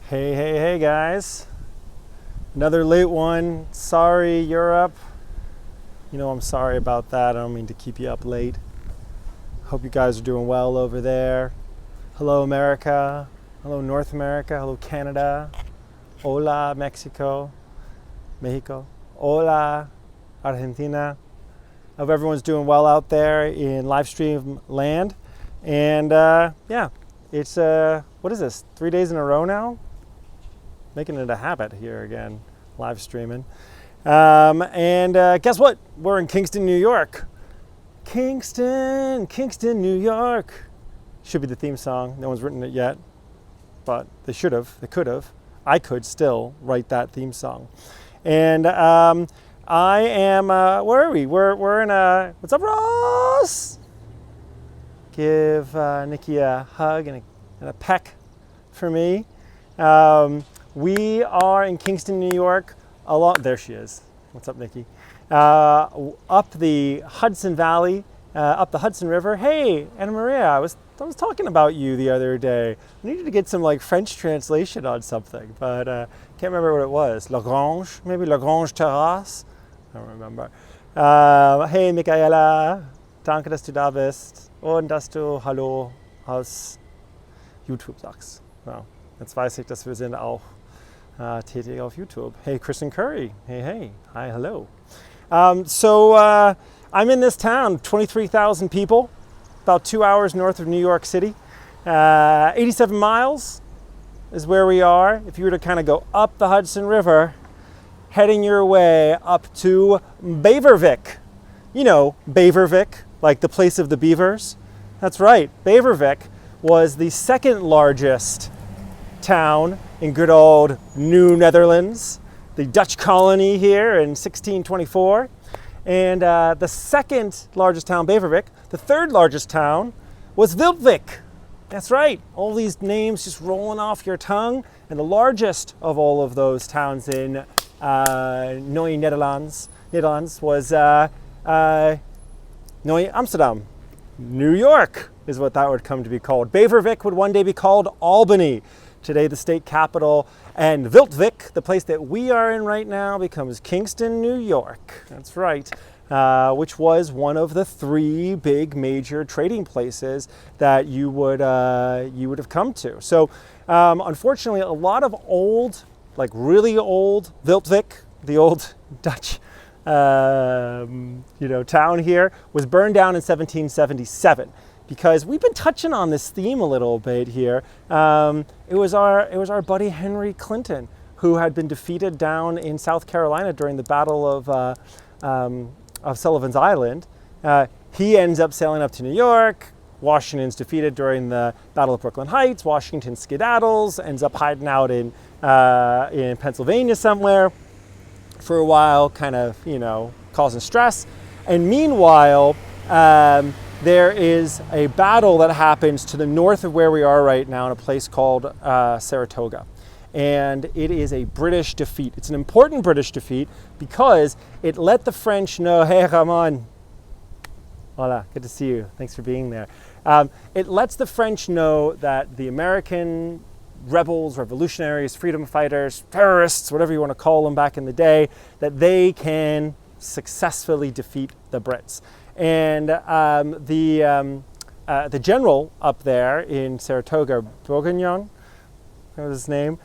Hey guys. Another late one. Sorry, Europe. You know I'm sorry about that. I don't mean to keep you up late. Hope you guys are doing well over there. Hello, America. Hello, North America. Hello, Canada. Hola, Mexico. Hola, Argentina. Hope everyone's doing well out there in live stream land. And yeah, it's, what is this, 3 days in a row now? Making it a habit here again, live streaming. And guess what? We're in Kingston, New York. Kingston, New York. Should be the theme song. No one's written it yet, but they should have, they could have. I could still write that theme song. And I am, where are we? We're in a, what's up, Ross? Give Nikki a hug and a peck for me. We are in Kingston, New York. There she is. What's up, Nikki? Up the Hudson Valley, up the Hudson River. Hey, Anna Maria, I was talking about you the other day. I needed to get some like French translation on something, but can't remember what it was. Lagrange, maybe Lagrange TRRS. I don't remember. Hey, Michaela, danke, dass du da bist und dass du Hallo aus YouTube sagst. Wow. Jetzt weiß ich, dass wir sind auch tätig auf YouTube. Hey, Chris and Curry. Hey. Hi, hello. So I'm in this town, 23,000 people, about 2 hours north of New York City. 87 miles is where we are. If you were to kind of go up the Hudson River, heading your way up to Beverwyck. You know, Beverwyck, like the place of the beavers. That's right, Beverwyck was the second largest town in good old New Netherlands, the Dutch colony here in 1624. And the second largest town, Beverwyck, the third largest town was Wildwyk. That's right, all these names just rolling off your tongue. And the largest of all of those towns in Nieuw Netherlands was Nieuw Amsterdam. New York is what that would come to be called. Beverwyck would one day be called Albany, today the state capital, and Wildwyk, the place that we are in right now, becomes Kingston, New York. That's right, which was one of the three big major trading places that you would have come to. So unfortunately, a lot of old, like really old Wildwyk, the old Dutch town here, was burned down in 1777. Because we've been touching on this theme a little bit here. It was our buddy Henry Clinton, who had been defeated down in South Carolina during the Battle of Sullivan's Island. He ends up sailing up to New York. Washington's defeated during the Battle of Brooklyn Heights. Washington skedaddles, ends up hiding out in Pennsylvania somewhere for a while, kind of, causing stress. And meanwhile, there is a battle that happens to the north of where we are right now in a place called Saratoga. And it is a British defeat. It's an important British defeat because it let the French know, hey, Ramon, hola, good to see you. Thanks for being there. It lets the French know that the American rebels, revolutionaries, freedom fighters, terrorists, whatever you want to call them back in the day, that they can successfully defeat the Brits. And the general up there in Saratoga, Bourguignon, that was his name,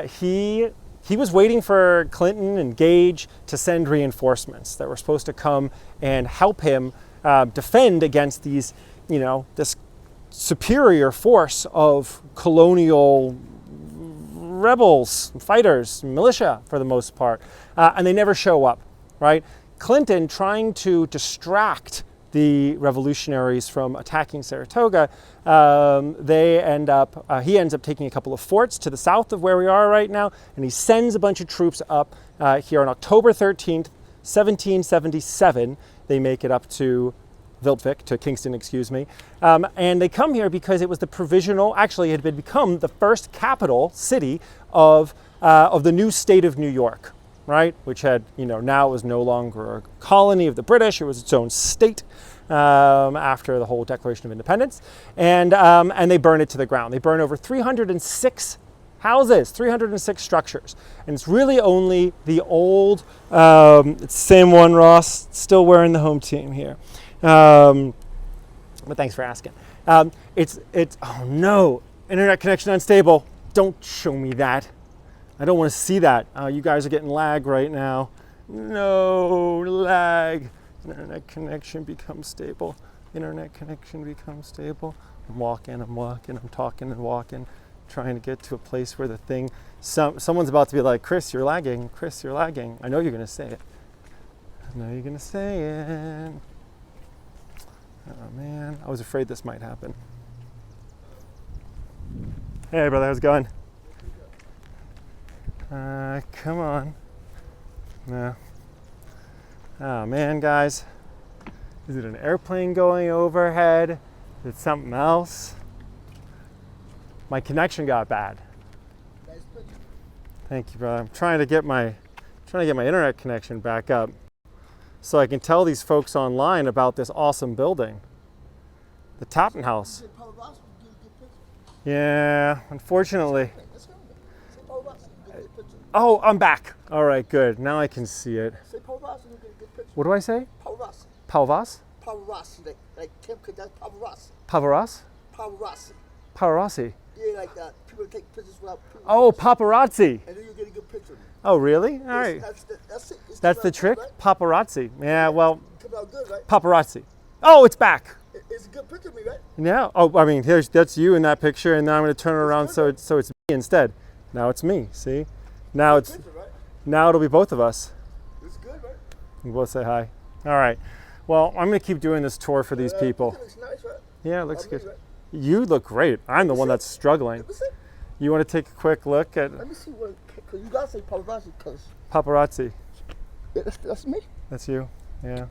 he was waiting for Clinton and Gage to send reinforcements that were supposed to come and help him defend against these, this superior force of colonial rebels, fighters, militia for the most part, and they never show up, right? Clinton, trying to distract the revolutionaries from attacking Saratoga, he ends up taking a couple of forts to the south of where we are right now, and he sends a bunch of troops up here on October 13th, 1777. They make it up to Kingston, and they come here because it was the provisional, actually it had become the first capital city of the new state of New York. Right, which had, now it was no longer a colony of the British, it was its own state after the whole Declaration of Independence, and they burn it to the ground. They burn over 306 houses, 306 structures. And it's really only the old, it's the same one, Ross, still wearing the home team here. But thanks for asking. It's, oh no, internet connection unstable. Don't show me that. I don't want to see that. You guys are getting lag right now. No, lag. Internet connection becomes stable. Internet connection becomes stable. I'm walking, I'm talking and walking, trying to get to a place where the thing, someone's about to be like, Chris, you're lagging. Chris, you're lagging. I know you're going to say it. I know you're going to say it. Oh man, I was afraid this might happen. Hey brother, how's it going? Come on. No. Oh man, guys. Is it an airplane going overhead? Is it something else? My connection got bad. Thank you, brother. I'm trying to get my internet connection back up so I can tell these folks online about this awesome building. The Tattenhouse. Yeah, unfortunately. Oh, I'm back. All right, good. Now I can see it. What do I say? Paparazzi. Paparazzi, like Kim Kardashian, paparazzi. Paparazzi? Paparazzi. Paparazzi. Yeah, like that. People take pictures without people. Oh, paparazzi. And then you get a good picture of me. Oh, really? All right. That's it. That's the trick? Good, right? Paparazzi. Yeah, well. Come out good, right? Paparazzi. Oh, it's back. It's a good picture of me, right? Yeah. Oh, I mean, that's you in that picture, and now I'm going to turn it around good, so it's me instead. Now it's me. See? Now it's Picture, right? now it'll be both of us. It's good, right? We both say hi. All right. Well, I'm going to keep doing this tour for these people. Looks nice, right? Yeah, it looks good. Right? You look great. I'm the one that's struggling. Let me see. You want to take a quick look at Let me see what, because you got to say paparazzi, because paparazzi? that's me. That's you. Yeah.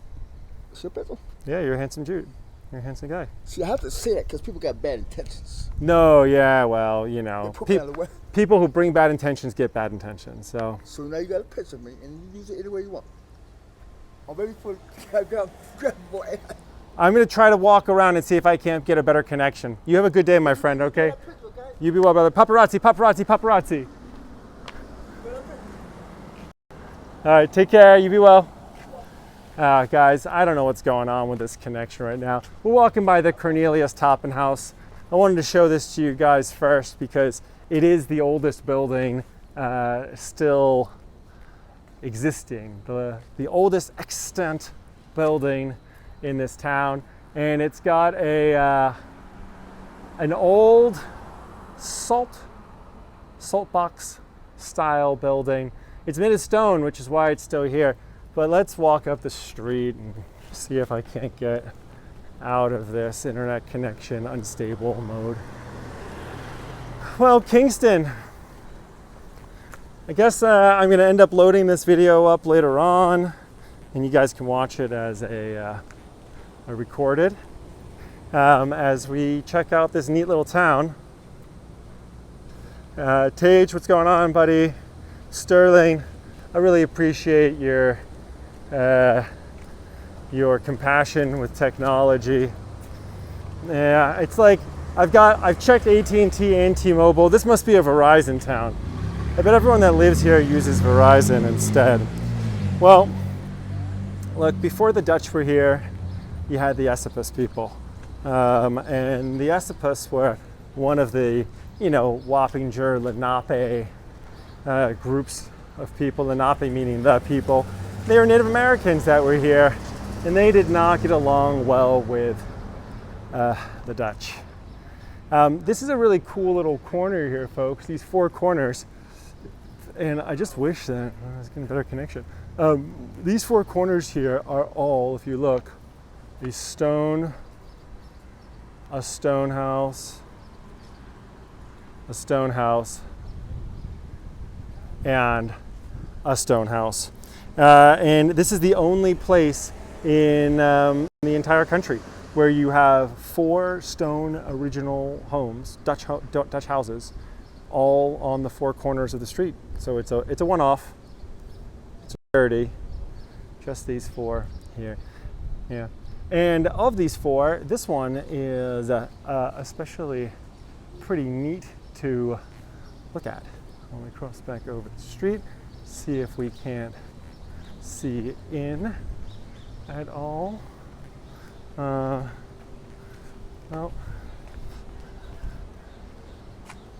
It's your picture. Yeah, you're a handsome dude. You're a handsome guy. See, I have to say it because people got bad intentions. No, yeah, well, you know, They put me out of the way. people who bring bad intentions get bad intentions. So So now you got a picture of me, and you use it any way you want. I'm ready for grab boy. I'm going to try to walk around and see if I can't get a better connection. You have a good day, my friend, okay? You be well, brother. Paparazzi, paparazzi, paparazzi. All right, take care. You be well. Guys, I don't know what's going on with this connection right now. We're walking by the Cornelius Tattenhouse. I wanted to show this to you guys first because it is the oldest building still existing, the oldest extant building in this town, and it's got an old salt box style building. It's made of stone, which is why it's still here. But let's walk up the street and see if I can't get out of this internet connection unstable mode. Well, Kingston. I guess I'm going to end up loading this video up later on, and you guys can watch it as a recorded as we check out this neat little town. Tage, what's going on, buddy? Sterling, I really appreciate your compassion with technology. Yeah, it's like I've checked AT&T and T-Mobile. This must be a Verizon town. I bet everyone that lives here uses Verizon instead. Well, look, before the Dutch were here, you had the Esopus people. And the Esopus were one of the, Wappinger, Lenape groups of people, Lenape meaning the people. They were Native Americans that were here, and they did not get along well with the Dutch. This is a really cool little corner here, folks, these four corners. And I just wish that I was getting a better connection. These four corners here are all, if you look, a stone house, and a stone house. And this is the only place in the entire country where you have four stone original homes, Dutch houses, all on the four corners of the street. So it's a one-off. It's a rarity. Just these four here. Yeah. And of these four, this one is especially pretty neat to look at. When we cross back over the street, see if we can't see in at all. Well,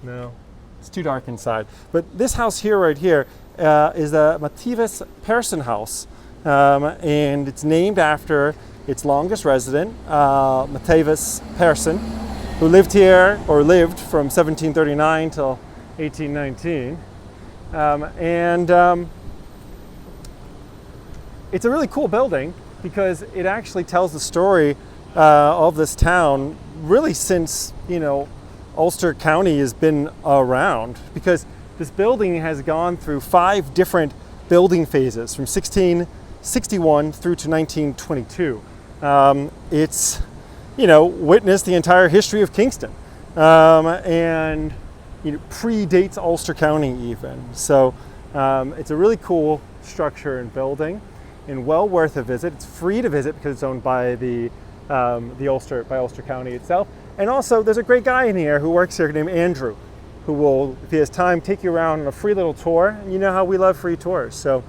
no, it's too dark inside. But this house here, right here, is the Matives Pearson house, and it's named after its longest resident, Matives Pearson, who lived here, or lived from 1739 till 1819. It's a really cool building because it actually tells the story of this town really since, you know, Ulster County has been around, because this building has gone through 5 different building phases from 1661 through to 1922. It's, you know, witnessed the entire history of Kingston, and, you know, predates Ulster County even. So it's a really cool structure and building, and well worth a visit. It's free to visit because it's owned by the Ulster County itself. And also, there's a great guy in here who works here named Andrew, who will, if he has time, take you around on a free little tour. And you know how we love free tours. So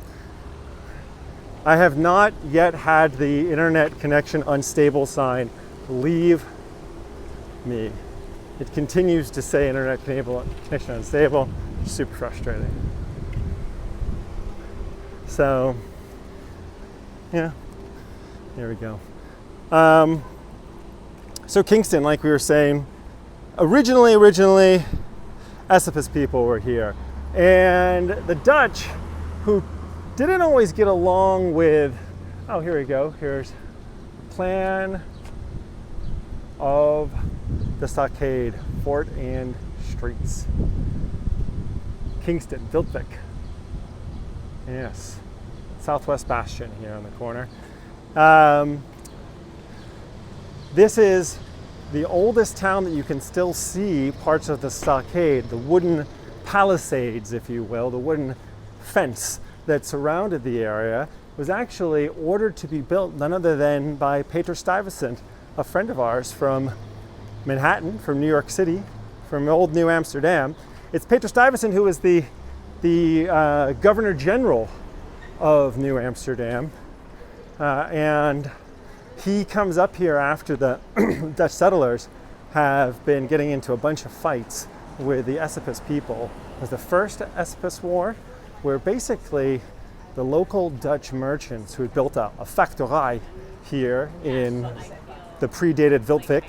I have not yet had the internet connection unstable sign leave me. It continues to say internet connection unstable. Super frustrating. So, yeah, there we go. So Kingston, like we were saying, originally, Esopus people were here. And the Dutch, who didn't always get along with, oh, here we go. Here's the plan of the stockade, fort and streets. Kingston, Wildvik. Yes, Southwest Bastion here on the corner. This is the oldest town that you can still see parts of the stockade, the wooden palisades, if you will, the wooden fence that surrounded the area was actually ordered to be built none other than by Peter Stuyvesant, a friend of ours from Manhattan, from New York City, from old New Amsterdam. It's Peter Stuyvesant who was the Governor General of New Amsterdam, and he comes up here after the Dutch settlers have been getting into a bunch of fights with the Esopus people. It was the first Esopus War, where basically the local Dutch merchants who had built a factory here in the predated Wildvik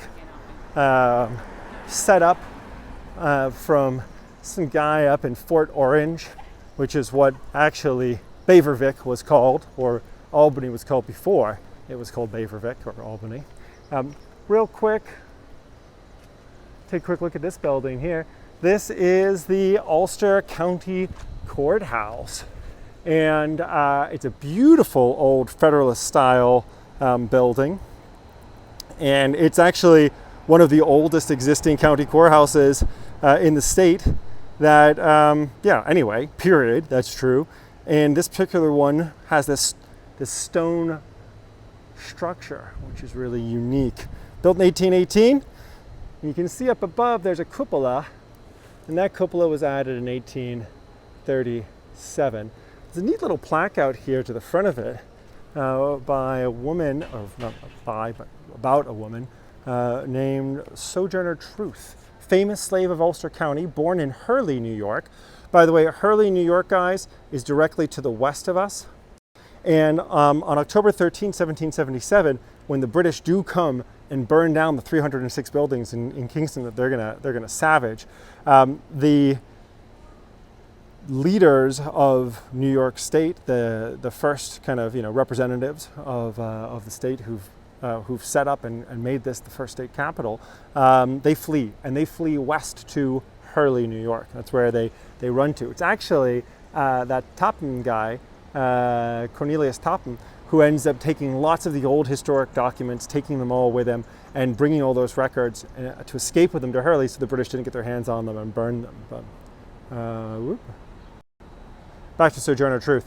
set up from some guy up in Fort Orange, which is what actually Beverwijk was called, or Albany was called before. It was called Beverwijk or Albany. Real quick, take a quick look at this building here. This is the Ulster County Courthouse. And it's a beautiful old Federalist style building. And it's actually one of the oldest existing county courthouses in the state that, anyway, period, that's true. And this particular one has this stone structure, which is really unique. Built in 1818. And you can see up above there's a cupola, and that cupola was added in 1837. There's a neat little plaque out here to the front of it by a woman, or not by, but about a woman, named Sojourner Truth, famous slave of Ulster County, born in Hurley, New York. By the way, Hurley, New York, guys, is directly to the west of us. And on October 13, 1777, when the British do come and burn down the 306 buildings in Kingston that they're gonna savage, the leaders of New York State, the first kind of representatives of the state who've set up and made this the first state capital, they flee west to Hurley, New York. That's where they run to. It's actually that Tappen guy, Cornelius Tappen, who ends up taking lots of the old historic documents, taking them all with him, and bringing all those records to escape with them to Hurley, so the British didn't get their hands on them and burn them. But, back to Sojourner Truth.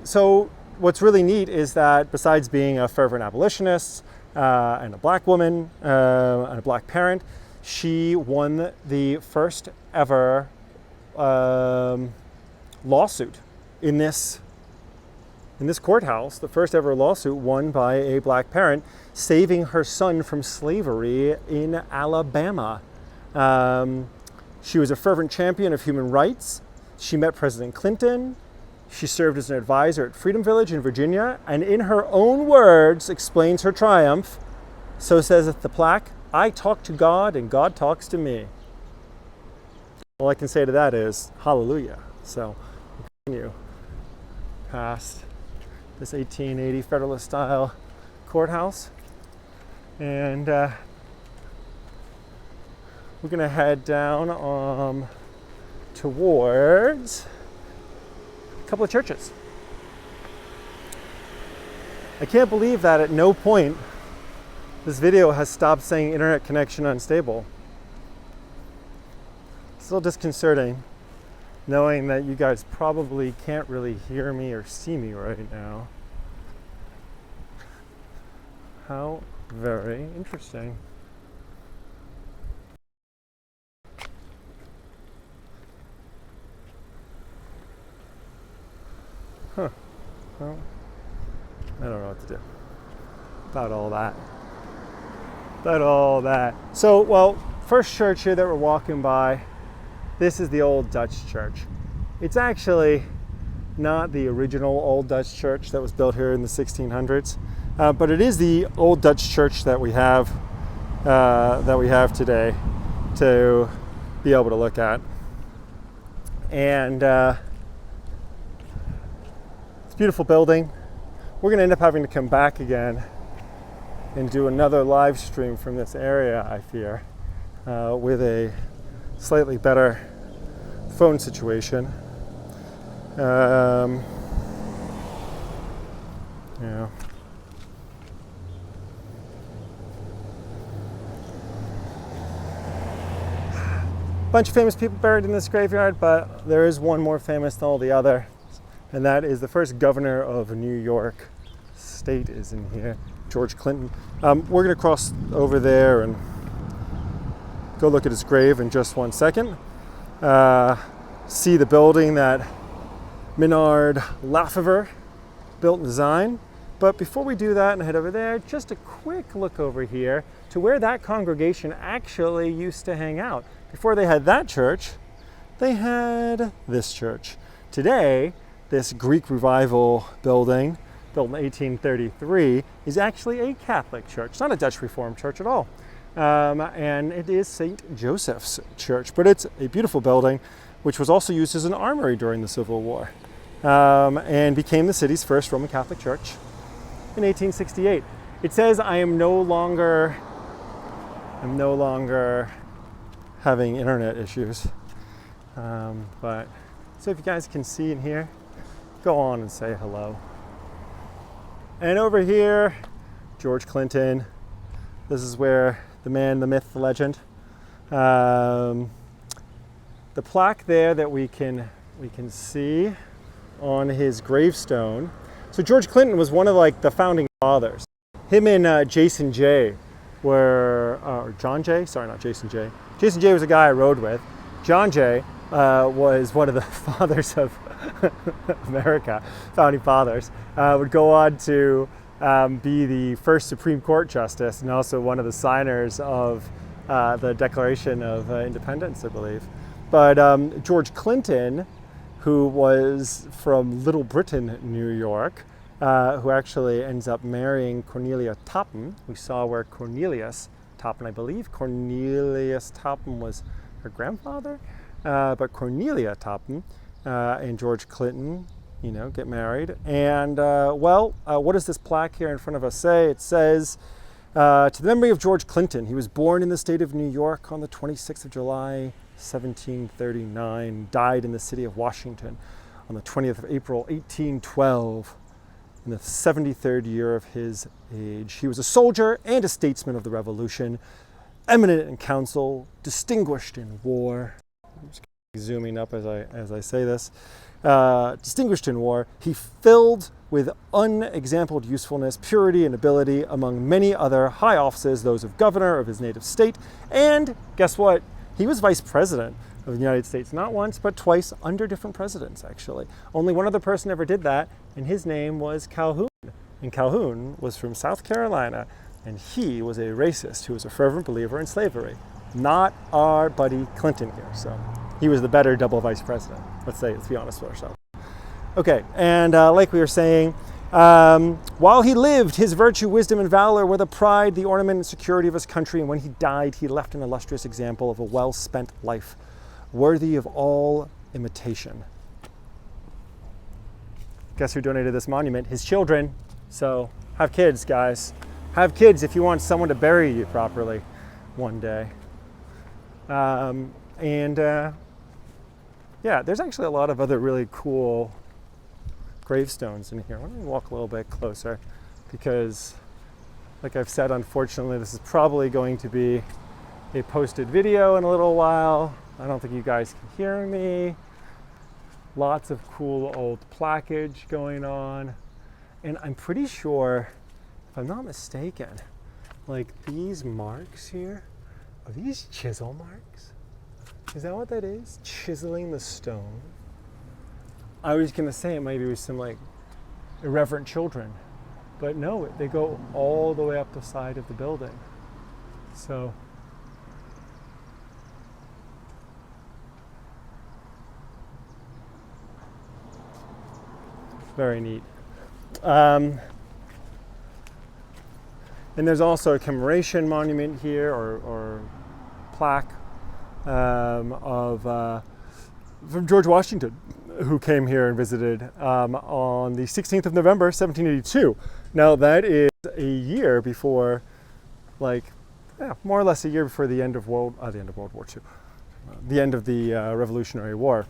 So what's really neat is that besides being a fervent abolitionist and a black woman and a black parent, she won the first ever lawsuit in this courthouse, the first ever lawsuit won by a black parent saving her son from slavery in Alabama. She was a fervent champion of human rights. She met President Clinton. She served as an advisor at Freedom Village in Virginia, and in her own words explains her triumph. So says the plaque, "I talk to God and God talks to me." All I can say to that is hallelujah. So we'll continue past this 1880 Federalist style courthouse, and we're gonna head down towards a couple of churches. I can't believe that at no point this video has stopped saying internet connection unstable. Still disconcerting knowing that you guys probably can't really hear me or see me right now. How very interesting. Huh. Well, I don't know what to do about all that. So, well, first church here that we're walking by, this is the old Dutch church. It's actually not the original old Dutch church that was built here in the 1600s, but it is the old Dutch church that we have today to be able to look at. And it's a beautiful building. We're going to end up having to come back again and do another live stream from this area, I fear, with a slightly better phone situation. Yeah. Bunch of famous people buried in this graveyard, but there is one more famous than all the other, and that is the first governor of New York State is in here, George Clinton. We're going to cross over there and go look at his grave in just 1 second. See the building that Rode Lavaliere built and designed. But before we do that and head over there, just a quick look over here to where that congregation actually used to hang out. Before they had that church, they had this church. Today, this Greek Revival building, built in 1833, is actually a Catholic church. It's not a Dutch Reformed church at all. And it is St. Joseph's Church, but it's a beautiful building, which was also used as an armory during the Civil War, and became the city's first Roman Catholic church in 1868. It says I am no longer having internet issues, but so if you guys can see and hear, go on and say hello. And over here, George Clinton. This is where the man, the myth, the legend. The plaque there that we can see on his gravestone. So George Clinton was one of the founding fathers. Him and Jason J were, or John Jay, sorry, not Jason J. Jason J was a guy I rode with. John Jay was one of the fathers of America, founding fathers. Would go on to be the first Supreme Court justice and also one of the signers of the Declaration of Independence, I believe. But George Clinton, who was from Little Britain, New York, who actually ends up marrying Cornelia Topham. We saw where Cornelius Topham, I believe Cornelius Topham was her grandfather, but Cornelia Topham and George Clinton, get married. And what does this plaque here in front of us say? It says, to the memory of George Clinton, he was born in the state of New York on the 26th of July, 1739, died in the city of Washington on the 20th of April, 1812, in the 73rd year of his age. He was a soldier and a statesman of the Revolution, eminent in council, distinguished in war. I'm just zooming up as I say this. Distinguished in war, he filled with unexampled usefulness, purity, and ability among many other high offices, those of governor of his native state, and guess what? He was vice president of the United States. Not once, but twice under different presidents, actually. Only one other person ever did that, and his name was Calhoun. And Calhoun was from South Carolina, and he was a racist who was a fervent believer in slavery. Not our buddy Clinton here. So he was the better double vice president. Let's be honest with ourselves. Okay, and like we were saying, while he lived, his virtue, wisdom, and valor were the pride, the ornament, and security of his country. And when he died, he left an illustrious example of a well-spent life, worthy of all imitation. Guess who donated this monument? His children. So have kids, guys. Have kids if you want someone to bury you properly one day. Yeah, there's actually a lot of other really cool gravestones in here. Let me walk a little bit closer because, like I've said, unfortunately, this is probably going to be a posted video in a little while. I don't think you guys can hear me. Lots of cool old plaquage going on. And I'm pretty sure, if I'm not mistaken, like these marks here, are these chisel marks? Is that what that is? Chiseling the stone? I was gonna say it maybe was some like irreverent children, but no, they go all the way up the side of the building. So, very neat. And there's also a commemoration monument here, or plaque from George Washington, who came here and visited on the 16th of November, 1782. Now that is a year before, more or less a year before the end of World War II, the end of the Revolutionary War.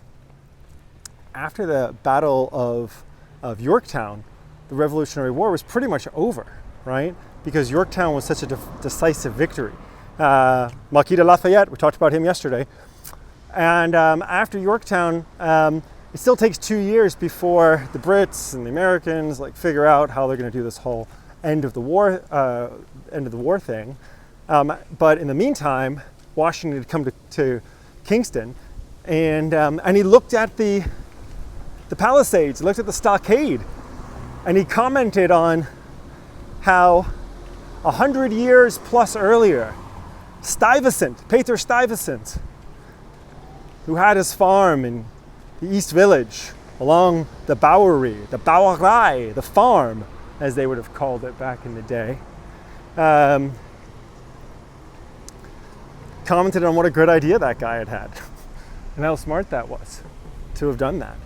After the Battle of Yorktown, the Revolutionary War was pretty much over, right? Because Yorktown was such a decisive victory. Marquis de Lafayette, we talked about him yesterday. And after Yorktown, it still takes 2 years before the Brits and the Americans figure out how they're going to do this whole end of the war thing. But in the meantime, Washington had come to Kingston, and he looked at the palisades, looked at the stockade, and he commented on how 100 years plus earlier, Peter Stuyvesant, who had his farm in the East Village along the Bowery, the farm, as they would have called it back in the day, commented on what a good idea that guy had and how smart that was to have done that.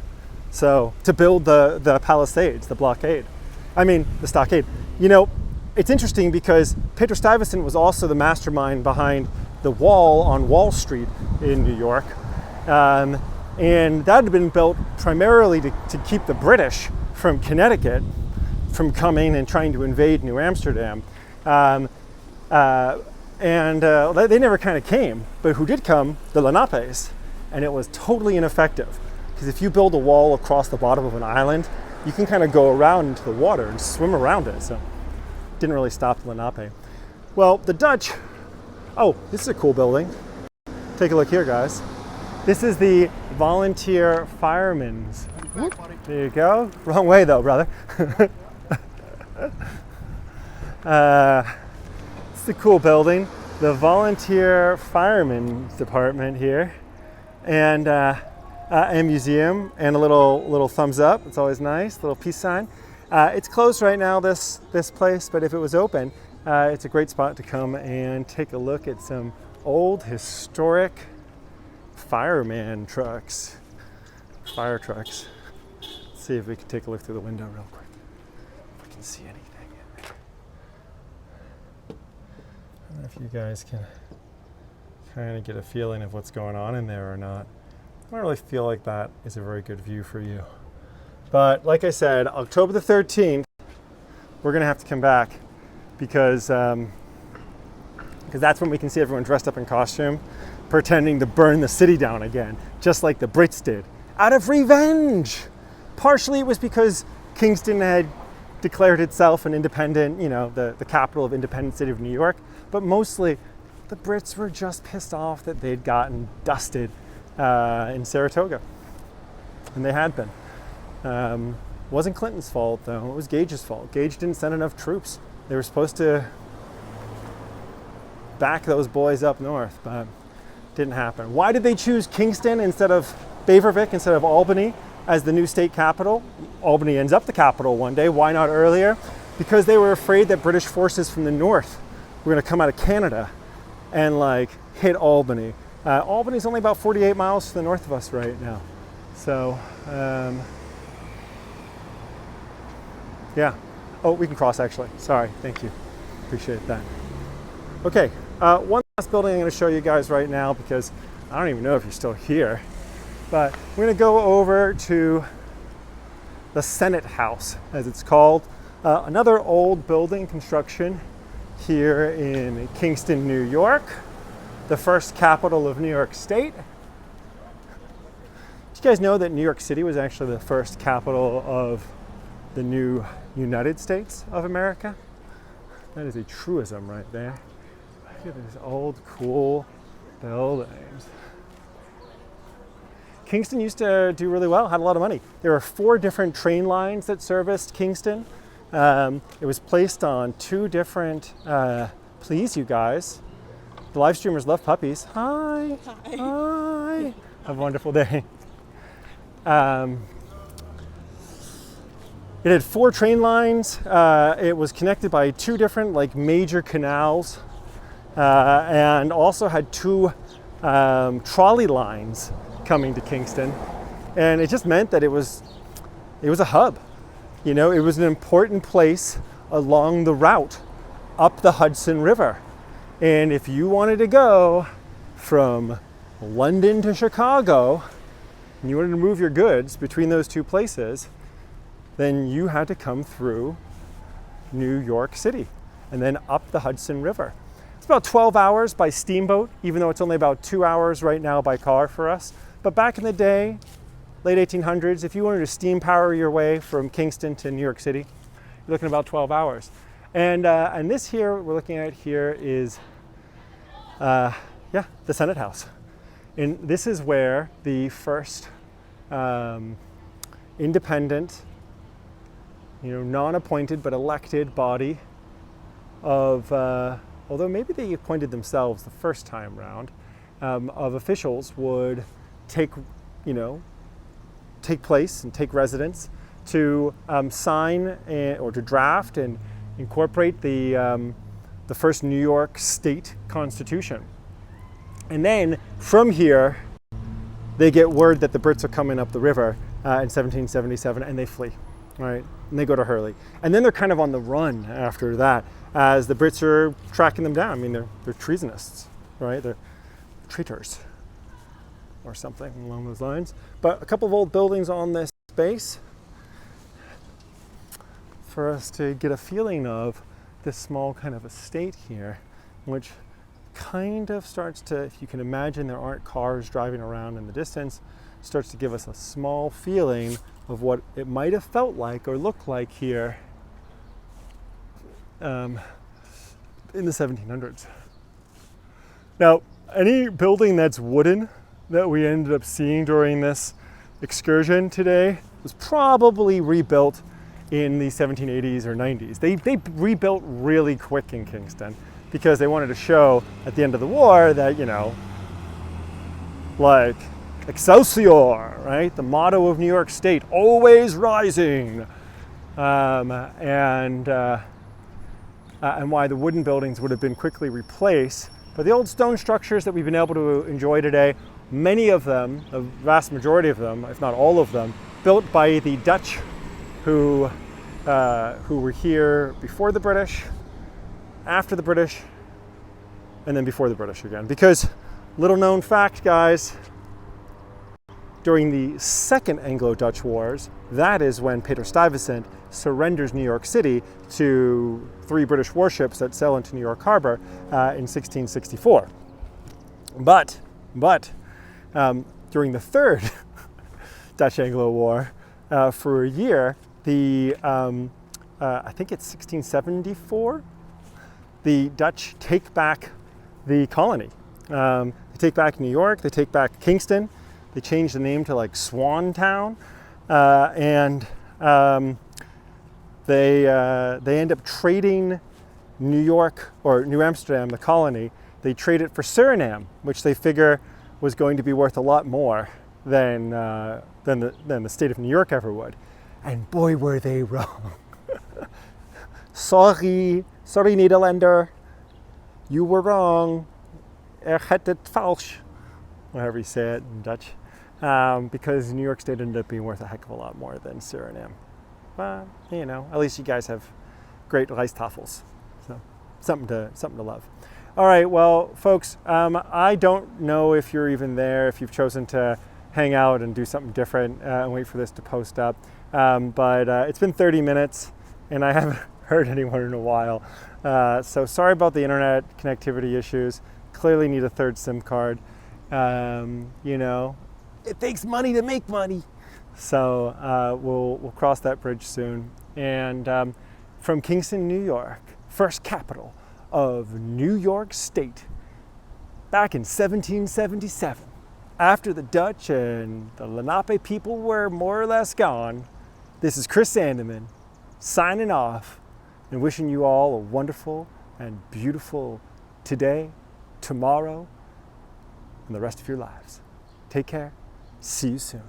So to build the palisades, the stockade. You know, it's interesting because Peter Stuyvesant was also the mastermind behind the wall on Wall Street in New York. And that had been built primarily to keep the British from Connecticut from coming and trying to invade New Amsterdam. They never kind of came, but who did come? The Lenapes. And it was totally ineffective. Because if you build a wall across the bottom of an island, you can kind of go around into the water and swim around it. So it didn't really stop the Lenape. Well, the Dutch, this is a cool building. Take a look here, guys. This is the Volunteer Firemen's. There you go. Wrong way though, brother. It's a cool building. The Volunteer Firemen's Department here. And museum, and a little thumbs up. It's always nice, little peace sign. It's closed right now, this place, but if it was open, it's a great spot to come and take a look at some old historic fire trucks. Let's see if we can take a look through the window real quick. If we can see anything in there. I don't know if you guys can kind of get a feeling of what's going on in there or not. I don't really feel like that is a very good view for you. But like I said, October the 13th, we're gonna have to come back because that's when we can see everyone dressed up in costume, pretending to burn the city down again, just like the Brits did, out of revenge. Partially it was because Kingston had declared itself an independent, the capital of independent city of New York, but mostly the Brits were just pissed off that they'd gotten dusted in Saratoga, and they had been. Wasn't Clinton's fault though, it was Gage's fault. Gage didn't send enough troops. They were supposed to back those boys up north, but didn't happen. Why did they choose Kingston instead of Beverwyck, instead of Albany as the new state capital? Albany ends up the capital one day. Why not earlier? Because they were afraid that British forces from the north were going to come out of Canada and like hit Albany. Albany's only about 48 miles to the north of us right now. So, yeah. Oh, we can cross actually. Sorry, thank you. Appreciate that. Okay, one last building I'm going to show you guys right now because I don't even know if you're still here. But we're going to go over to the Senate House, as it's called. Another old building construction here in Kingston, New York, the first capital of New York State. Did you guys know that New York City was actually the first capital of the new United States of America? That is a truism right there. Look at these old, cool buildings. Kingston used to do really well, had a lot of money. There were 4 different train lines that serviced Kingston. It was placed on 2 different, please you guys, the live streamers love puppies. Hi. Hi. Hi. Have a wonderful day. It had 4 train lines. It was connected by 2 different like major canals, and also had 2 trolley lines coming to Kingston. And it just meant that it was a hub. You know, it was an important place along the route up the Hudson River. And if you wanted to go from London to Chicago, and you wanted to move your goods between those 2 places, then you had to come through New York City and then up the Hudson River. It's about 12 hours by steamboat, even though it's only about 2 hours right now by car for us. But back in the day, late 1800s, if you wanted to steam power your way from Kingston to New York City, you're looking at about 12 hours. And this here, we're looking at here is, the Senate House. And this is where the first independent, non-appointed but elected body of, although maybe they appointed themselves the first time round, of officials would take place and take residence to sign or to draft and incorporate the first New York State Constitution. And then from here, they get word that the Brits are coming up the river in 1777, and they flee, right? And they go to Hurley. And then they're kind of on the run after that, as the Brits are tracking them down. I mean, they're treasonists, right? They're traitors or something along those lines. But a couple of old buildings on this space for us to get a feeling of this small kind of estate here, which kind of starts to, if you can imagine there aren't cars driving around in the distance, starts to give us a small feeling of what it might have felt like or looked like here in the 1700s. Now, any building that's wooden that we ended up seeing during this excursion today was probably rebuilt in the 1780s or 90s. They rebuilt really quick in Kingston because they wanted to show at the end of the war that, like Excelsior, right? The motto of New York State, always rising. And why the wooden buildings would have been quickly replaced. But the old stone structures that we've been able to enjoy today, many of them, the vast majority of them, if not all of them, built by the Dutch who were here before the British, after the British, and then before the British again. Because, little known fact, guys, during the Second Anglo-Dutch Wars, that is when Peter Stuyvesant surrenders New York City to 3 British warships that sail into New York Harbor in 1664. But during the Third Dutch Anglo War, for a year, I think it's 1674, the Dutch take back the colony. They take back New York, they take back Kingston, They changed the name to like Swan Town, and they end up trading New York or New Amsterdam, the colony. They trade it for Suriname, which they figure was going to be worth a lot more than the state of New York ever would. And boy, were they wrong. Sorry, Nederlander. You were wrong. Het het falsch. However you say it in Dutch. Because New York State ended up being worth a heck of a lot more than Suriname. But, you know, at least you guys have great Rijsttafels. So, something to love. All right, well, folks, I don't know if you're even there, if you've chosen to hang out and do something different and wait for this to post up. But it's been 30 minutes, and I haven't heard anyone in a while. So sorry about the internet connectivity issues. Clearly need a third SIM card. You know, it takes money to make money. So we'll cross that bridge soon. And from Kingston, New York, first capital of New York State, back in 1777, after the Dutch and the Lenape people were more or less gone, this is Chris Sandeman signing off and wishing you all a wonderful and beautiful today, tomorrow, and the rest of your lives. Take care. See you soon.